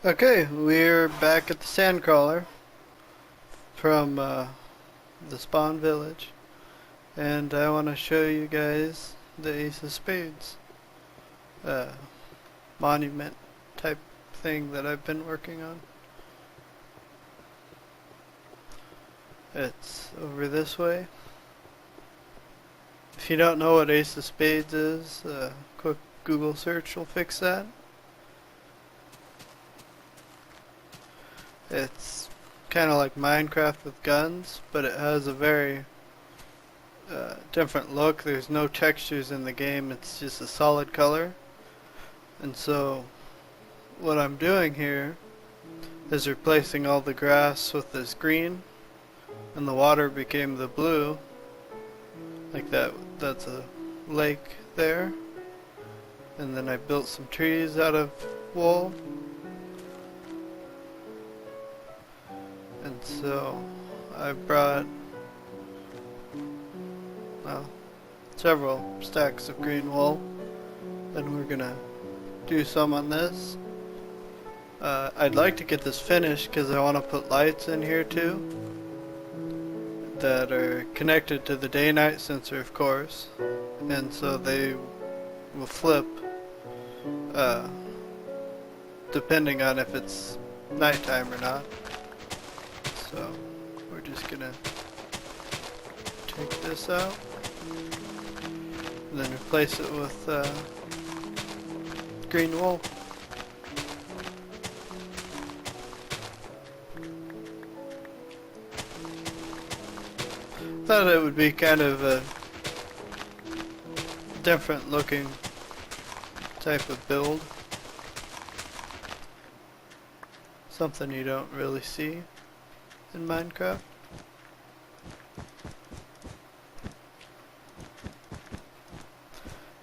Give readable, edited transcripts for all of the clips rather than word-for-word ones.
Okay, we're back at the Sandcrawler from the spawn village, and I want to show you guys the Ace of Spades uh, monument type thing that I've been working on. It's over this way. If you don't know what Ace of Spades is, a quick Google search will fix that. It's kind of like Minecraft with guns, but it has a very different look. There's no textures in the game, it's just a solid color. And so what I'm doing here is replacing all the grass with this green, and the water became the blue, like that's a lake there. And then I built some trees out of wool. And so I brought several stacks of green wool, and we're gonna do some on this. I'd like to get this finished because I want to put lights in here too that are connected to the day-night sensor, of course, and so they will flip depending on if it's nighttime or not. So we're just gonna take this out and then replace it with green wool. Thought it would be kind of a different looking type of build. Something you don't really see in Minecraft.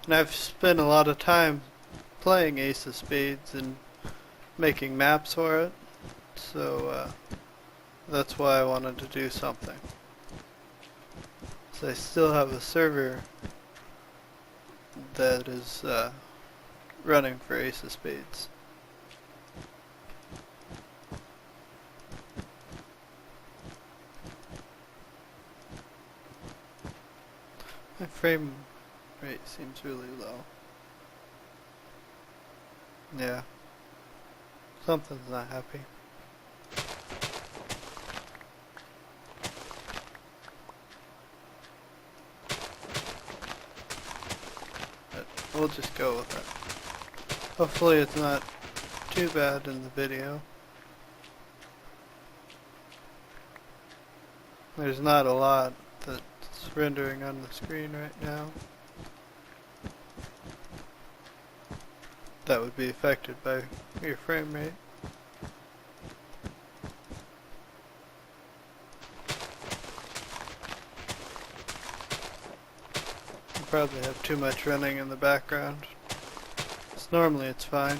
And I've spent a lot of time playing Ace of Spades and making maps for it, so that's why I wanted to do something. So I still have a server that is running for Ace of Spades. My frame rate seems really low. Yeah, something's not happy. But we'll just go with it. Hopefully it's not too bad in the video. There's not a lot that's rendering on the screen right now that would be affected by your frame rate. You probably have too much running in the background. Normally it's fine.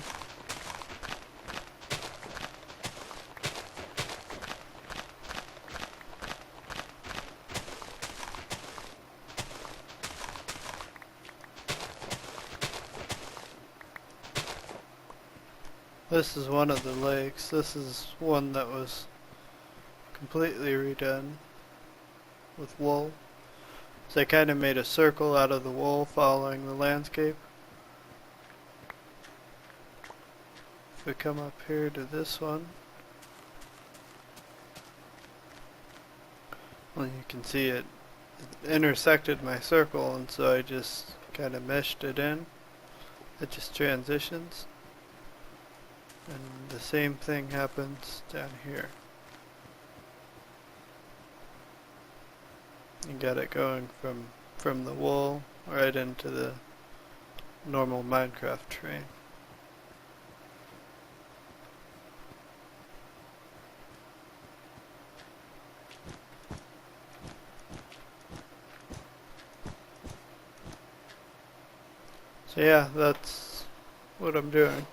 This is one of the lakes. This is one that was completely redone with wool. So I kind of made a circle out of the wool following the landscape. If we come up here to this one, well, you can see it intersected my circle, and so I just kind of meshed it in. It just transitions. And the same thing happens down here. You got it going from the wool right into the normal Minecraft terrain. So yeah, that's what I'm doing.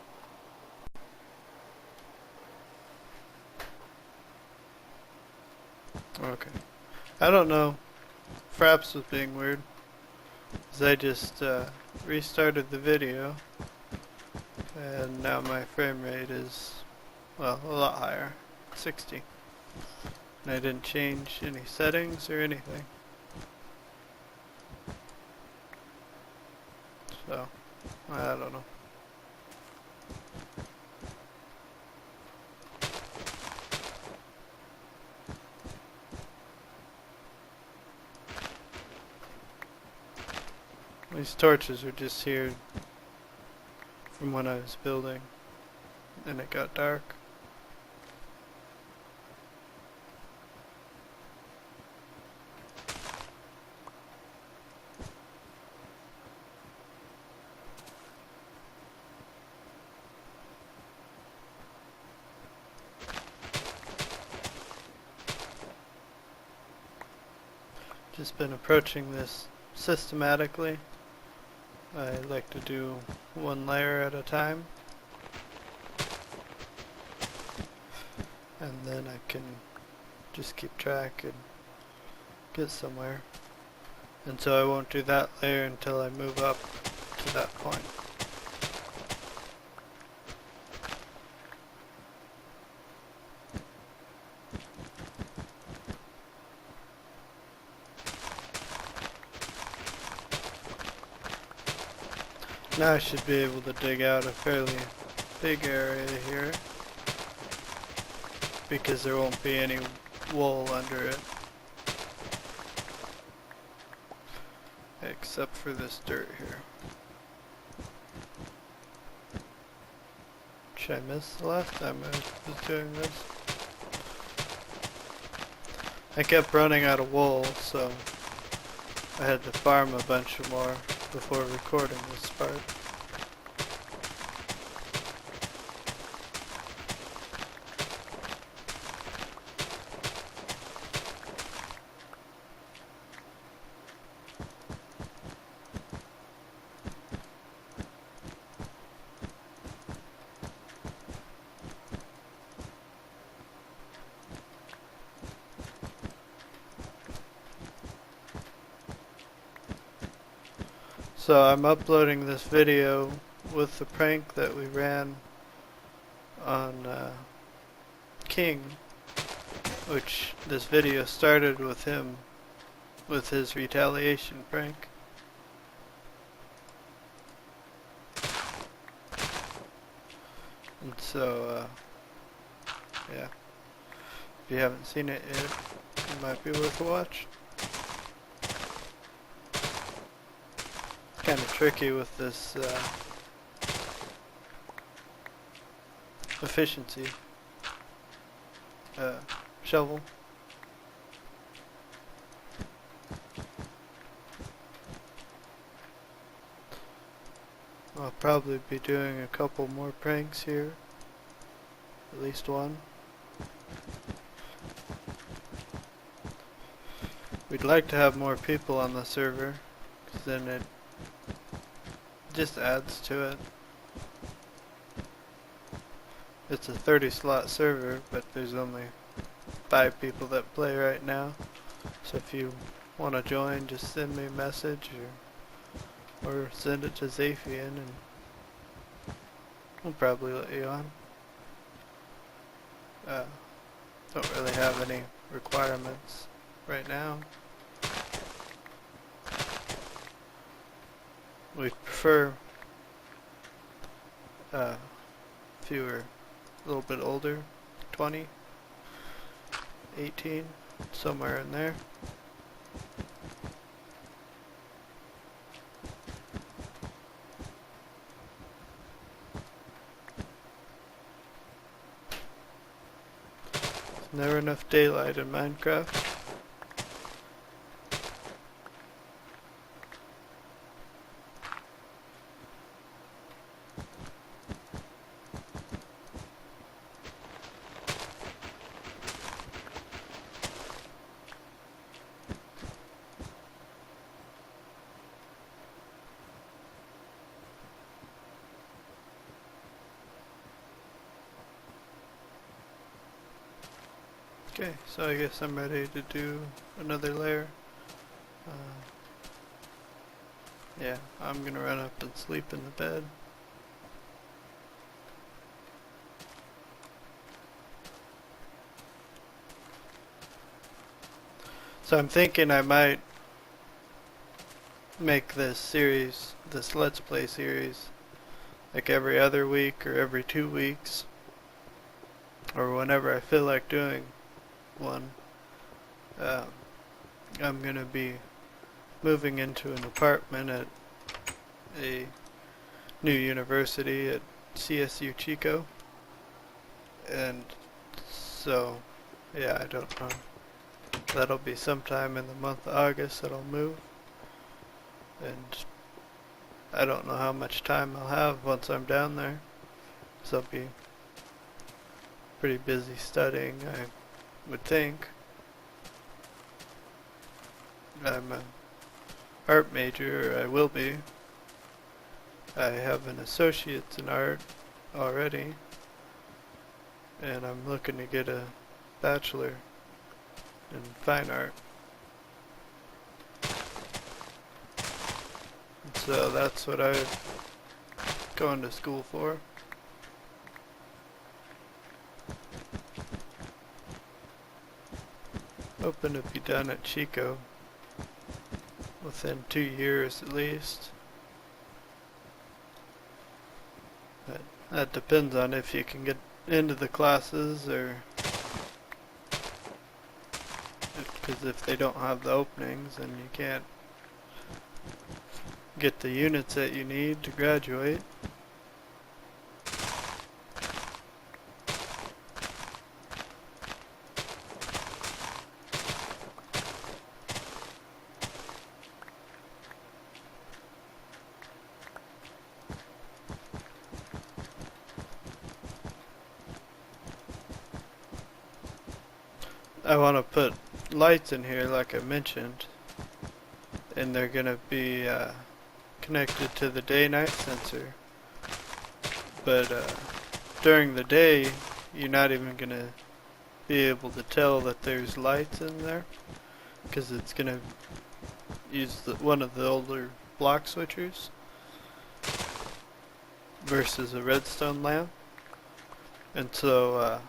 Okay. I don't know. Fraps was being weird. 'Cause I just restarted the video, and now my frame rate is Well, a lot higher. 60. And I didn't change any settings or anything. So, I don't know. These torches are just here from when I was building, and it got dark. Just been approaching this systematically. I like to do one layer at a time, and then I can just keep track and get somewhere. And so I won't do that layer until I move up to that point. Now I should be able to dig out a fairly big area here, because there won't be any wool under it, except for this dirt here. Which I missed the last time I was doing this. I kept running out of wool, so I had to farm a bunch more before recording this part. So I'm uploading this video with the prank that we ran on King, which this video started with him, with his retaliation prank. And so, yeah, if you haven't seen it yet, it might be worth a watch. Kind of tricky with this efficiency shovel. I'll probably be doing a couple more pranks here, at least one. We'd like to have more people on the server, because then it just adds to it. It's a 30 slot server, but there's only 5 people that play right now. So if you want to join, just send me a message or send it to Zaphian and we'll probably let you on. Don't really have any requirements right now. We prefer fewer, a little bit older, 20, 18, somewhere in there. There's never enough daylight in Minecraft. Okay, so I guess I'm ready to do another layer. Yeah, I'm gonna run up and sleep in the bed. So I'm thinking I might make this series, this Let's Play series, like every other week or every 2 weeks, or whenever I feel like doing one. Um, I'm gonna be moving into an apartment at a new university at CSU Chico, and so yeah, I don't know. That'll be sometime in the month of August that I'll move, and I don't know how much time I'll have once I'm down there, so I'll be pretty busy studying, I would think. I'm an art major, or I will be. I have an associate's in art already, and I'm looking to get a bachelor in fine art. And so that's what I'm going to school for. Hoping to be done at Chico within 2 years at least. But that depends on if you can get into the classes, or because if they don't have the openings, then you can't get the units that you need to graduate. I want to put lights in here like I mentioned, and they're gonna be connected to the day-night sensor, but during the day you're not even gonna be able to tell that there's lights in there, because it's gonna use one of the older block switchers versus a redstone lamp, and so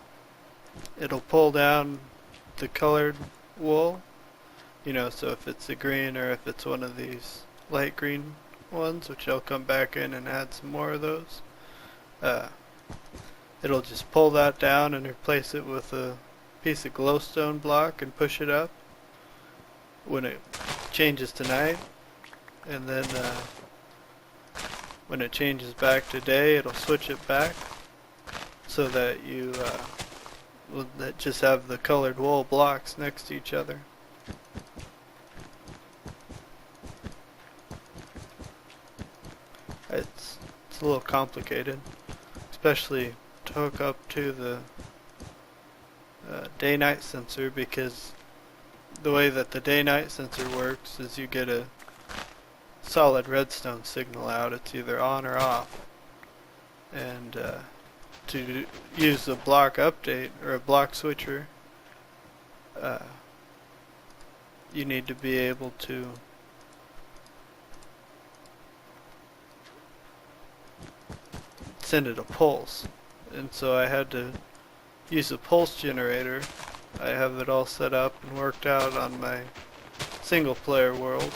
it'll pull down the colored wool, you know, so if it's a green or if it's one of these light green ones, which I'll come back in and add some more of those, it'll just pull that down and replace it with a piece of glowstone block and push it up when it changes to night, and then when it changes back to day, it'll switch it back so that you will just have the colored wool blocks next to each other. It's a little complicated, especially to hook up to the day-night sensor, because the way that the day-night sensor works is you get a solid redstone signal out. It's either on or off, and to use a block update or a block switcher, you need to be able to send it a pulse, and so I had to use a pulse generator. I have it all set up and worked out on my single player world,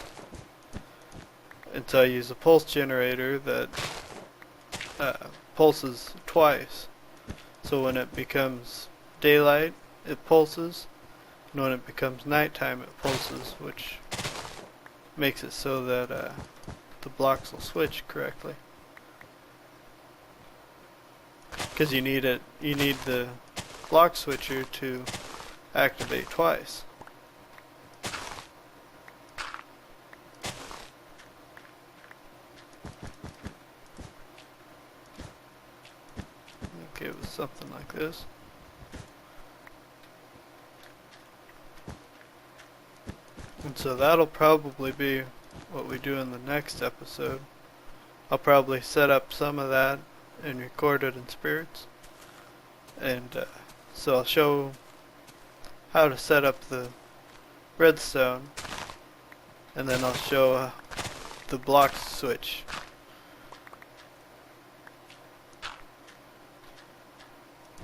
and so I use a pulse generator that pulses twice. So when it becomes daylight, it pulses, and when it becomes nighttime, it pulses, which makes it so that the blocks will switch correctly. Because you need the block switcher to activate twice. Okay, it was something like this. And so that'll probably be what we do in the next episode. I'll probably set up some of that and record it in spirits. And so I'll show how to set up the redstone, and then I'll show the block switch.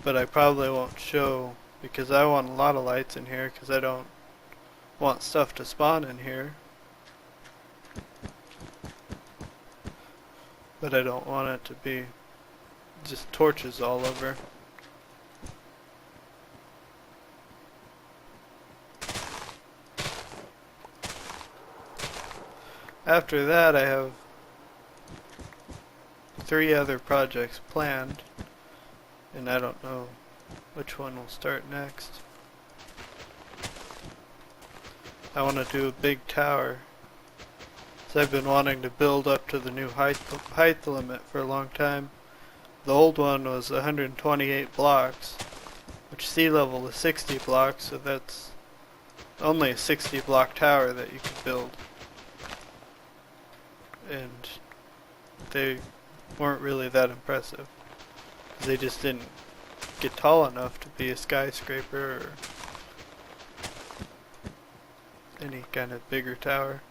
But I probably won't show, because I want a lot of lights in here, because I don't want stuff to spawn in here, but I don't want it to be just torches all over. After that, I have 3 other projects planned, and I don't know which one will start next. I want to do a big tower. So I've been wanting to build up to the new height limit for a long time. The old one was 128 blocks, which sea level is 60 blocks, so that's only a 60 block tower that you can build. And they weren't really that impressive, because they just didn't get tall enough to be a skyscraper or any kind of bigger tower.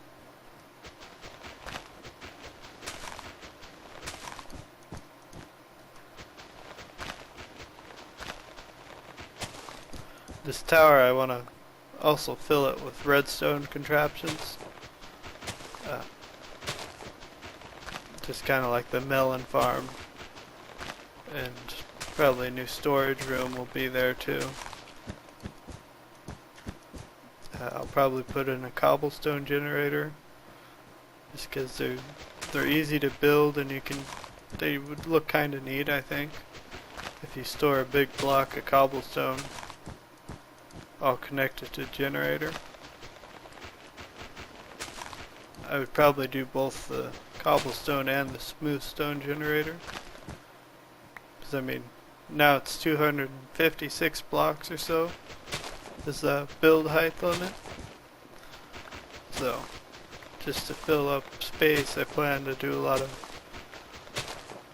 This tower, I want to also fill it with redstone contraptions. Just kind of like the melon farm. And probably a new storage room will be there too. I'll probably put in a cobblestone generator, just because they're easy to build, and they would look kind of neat, I think, if you store a big block of cobblestone all connected to a generator. I would probably do both the cobblestone and the smooth stone generator, because I mean, now it's 256 blocks or so is the build height limit. So just to fill up space, I plan to do a lot of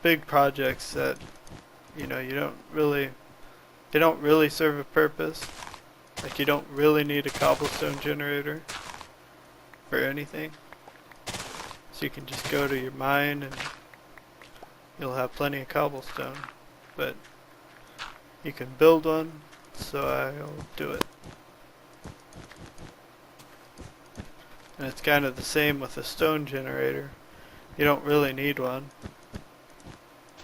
big projects that, you know, they don't really serve a purpose. Like, you don't really need a cobblestone generator for anything. So you can just go to your mine and you'll have plenty of cobblestone. But you can build one, so I'll do it. And it's kind of the same with a stone generator. You don't really need one.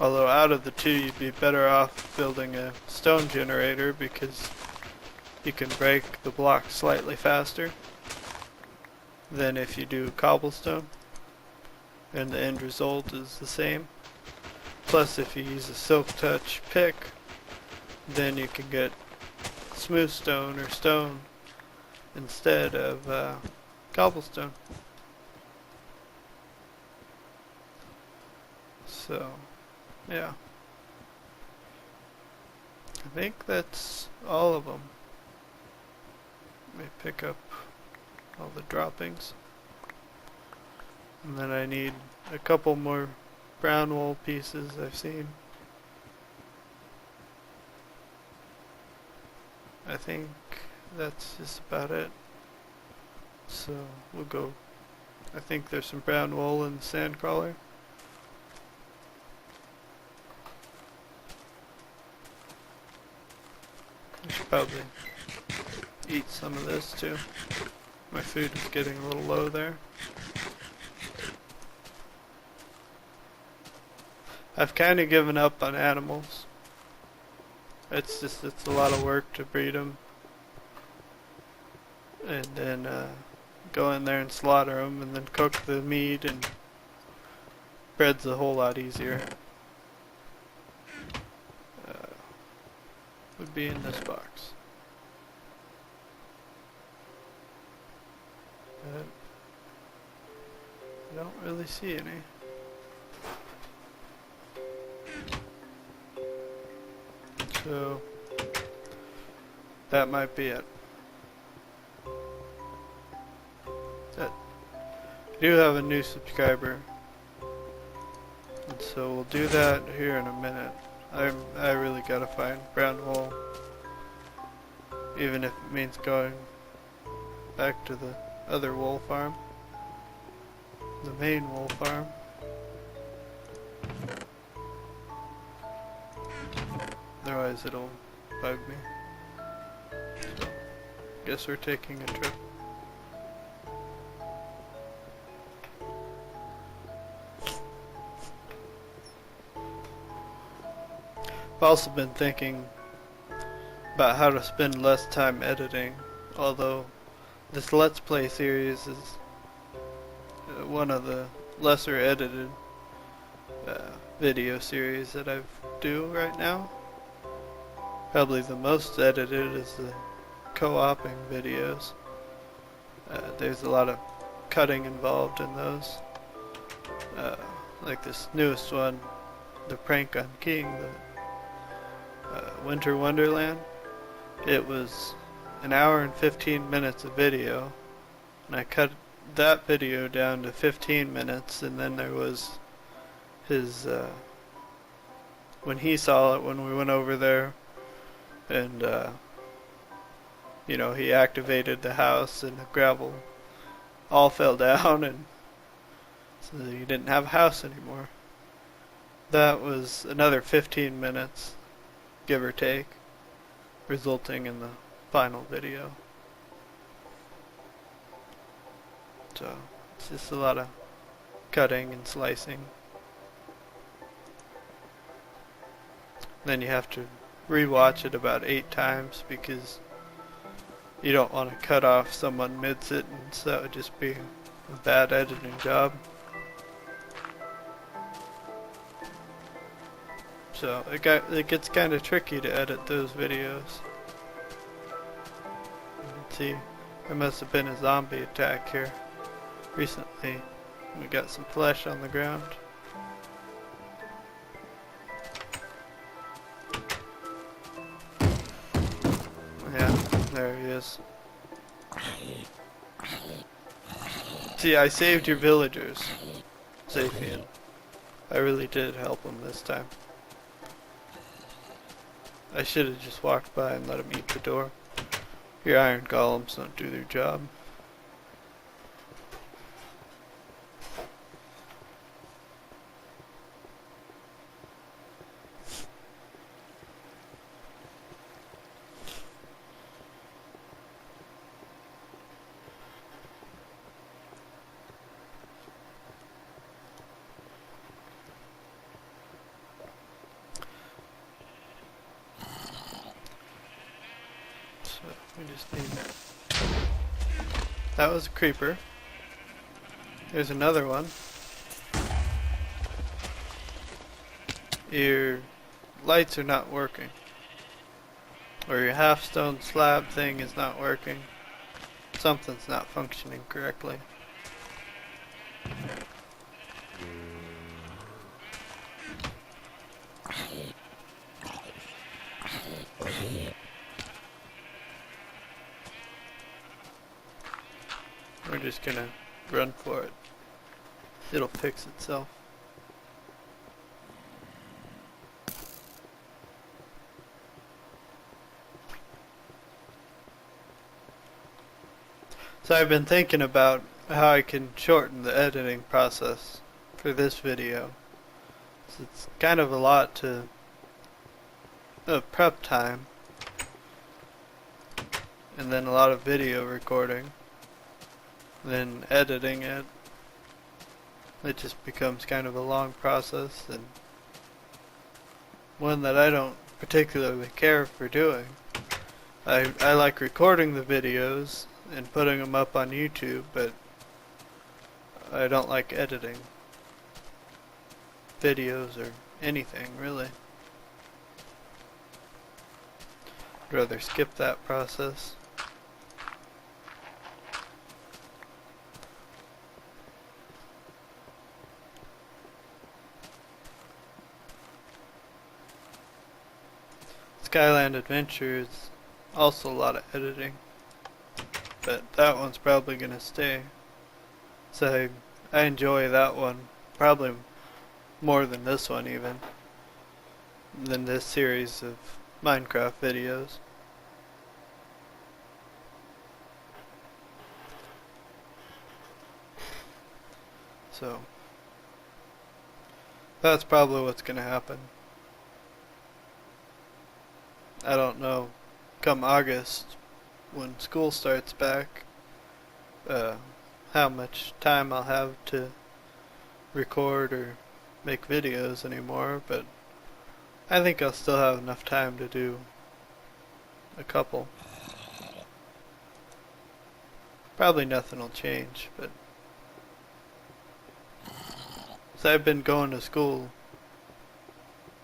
Although out of the two, you'd be better off building a stone generator, because you can break the block slightly faster than if you do cobblestone, and the end result is the same. Plus, if you use a silk touch pick, then you can get smooth stone or stone instead of cobblestone. So, yeah. I think that's all of them. Let me pick up all the droppings. And then I need a couple more brown wool pieces I've seen. I think that's just about it. So we'll go. I think there's some brown wool in the sand crawler. I should probably eat some of this too. My food is getting a little low there. I've kind of given up on animals. It's a lot of work to breed them. And then go in there and slaughter them, and then cook the meat, and bread's a whole lot easier. Would be in this box. I don't really see any. So that might be it. I do have a new subscriber, and so we'll do that here in a minute. I really gotta find brown wool, even if it means going back to the other wool farm, the main wool farm. Otherwise it'll bug me. So, guess we're taking a trip. I've also been thinking about how to spend less time editing, although this Let's Play series is one of the lesser edited video series that I do right now. Probably the most edited is the co-oping videos. There's a lot of cutting involved in those. Like this newest one, the prank on King, the Winter Wonderland. It was an hour and 15 minutes of video, and I cut that video down to 15 minutes, and then there was his, when he saw it when we went over there, and you know, he activated the house and the gravel all fell down, and so he didn't have a house anymore. That was another 15 minutes, give or take, resulting in the final video. So it's just a lot of cutting and slicing. Then you have to rewatch it about 8 times because you don't want to cut off someone mid-sit, and so that would just be a bad editing job. So it gets kind of tricky to edit those videos. You can see there must have been a zombie attack here recently. We got some flesh on the ground. Yeah, there he is. See, I saved your villagers, Zaphian. I really did help them this time. I should have just walked by and let him eat the door. Your iron golems don't do their job. We just need that. That was a creeper. There's another one. Your lights are not working. Or your half stone slab thing is not working. Something's not functioning correctly. We're just gonna run for it. It'll fix itself. So I've been thinking about how I can shorten the editing process for this video. So it's kind of a lot to prep time, and then a lot of video recording. Then editing it just becomes kind of a long process, and one that I don't particularly care for doing. I like recording the videos and putting them up on YouTube, but I don't like editing videos or anything really. I'd rather skip that process. Skyland Adventure is also a lot of editing, but that one's probably gonna stay. So I enjoy that one probably more than this one, even than this series of Minecraft videos. So that's probably what's gonna happen. I don't know, come August, when school starts back, how much time I'll have to record or make videos anymore, but I think I'll still have enough time to do a couple. Probably nothing will change, but so I've been going to school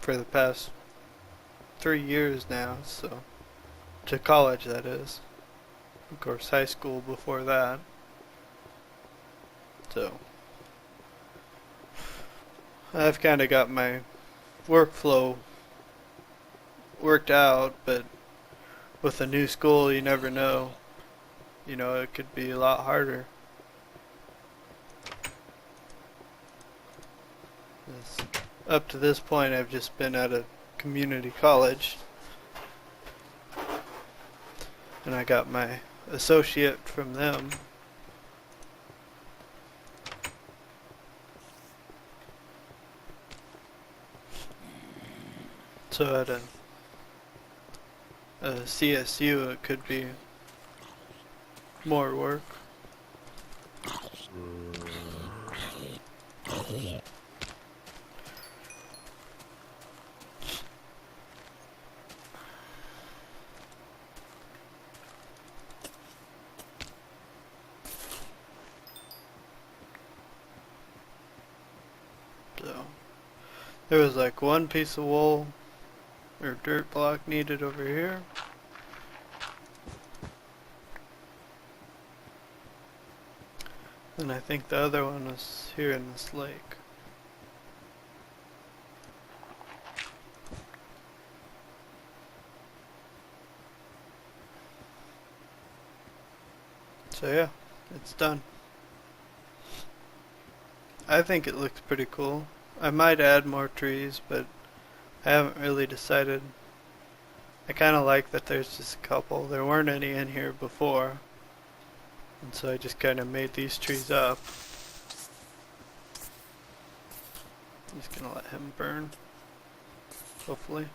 for the past 3 years now, so to college that is. Of course, high school before that. So I've kind of got my workflow worked out, but with a new school, you never know. You know, it could be a lot harder. Up to this point, I've just been at a community college, and I got my associate from them. So at a CSU, it could be more work. So there was like one piece of wool or dirt block needed over here. And I think the other one was here in this lake. So yeah, it's done. I think it looks pretty cool. I might add more trees, but I haven't really decided. I kind of like that there's just a couple. There weren't any in here before. And so I just kind of made these trees up. I'm just gonna let him burn, hopefully.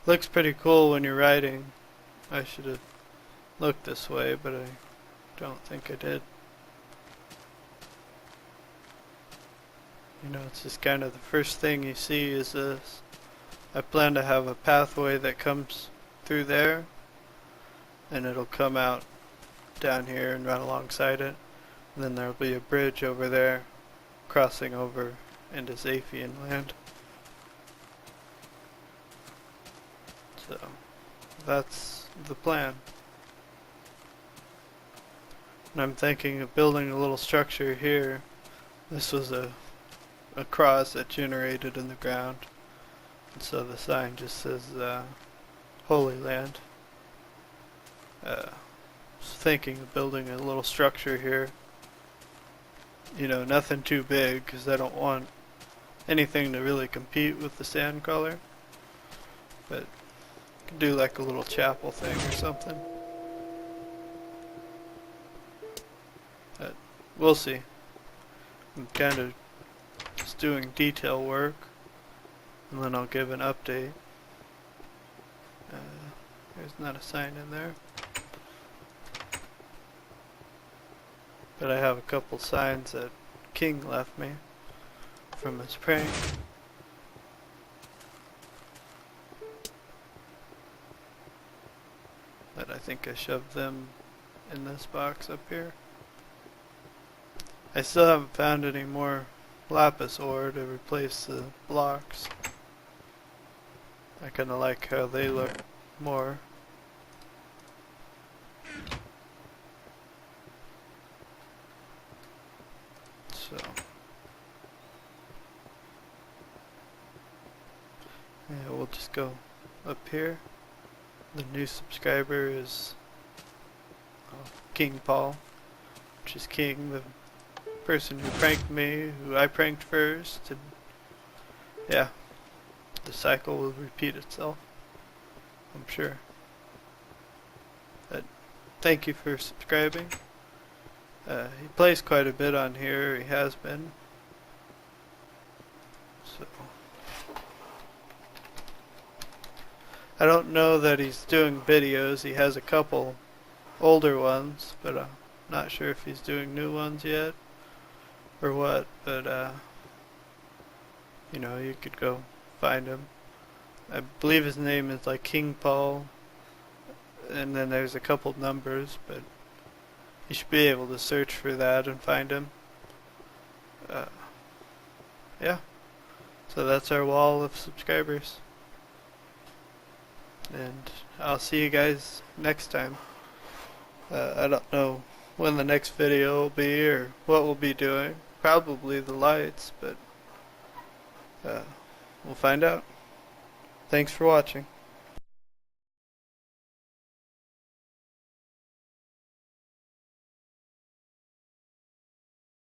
Looks pretty cool when you're riding. I should have looked this way, but I don't think I did. You know, it's just kind of the first thing you see is this. I plan to have a pathway that comes through there, and it'll come out down here and run alongside it. And then there'll be a bridge over there crossing over into Zaphian land. So that's the plan. And I'm thinking of building a little structure here. This was a cross that generated in the ground. And so the sign just says Holy Land. Was thinking of building a little structure here. You know, nothing too big because I don't want anything to really compete with the sand color. But could do like a little chapel thing or something. But we'll see. I'm kind of just doing detail work, and then I'll give an update. There's not a sign in there. But I have a couple signs that King left me from his prank. But I think I shoved them in this box up here. I still haven't found any more lapis ore to replace the blocks. I kinda like how they look more. So yeah, we'll just go up here. The new subscriber is King Paul, which is King, the person who pranked me, who I pranked first, and yeah, the cycle will repeat itself, I'm sure. But thank you for subscribing. He plays quite a bit on here, he has been. So I don't know that he's doing videos. He has a couple older ones, but I'm not sure if he's doing new ones yet or what, but you know, you could go find him. I believe his name is like King Paul, and then there's a couple numbers, but you should be able to search for that and find him. Uh, yeah, so that's our wall of subscribers, and I'll see you guys next time. I don't know when the next video will be or what we'll be doing. Probably the lights, but we'll find out. Thanks for watching.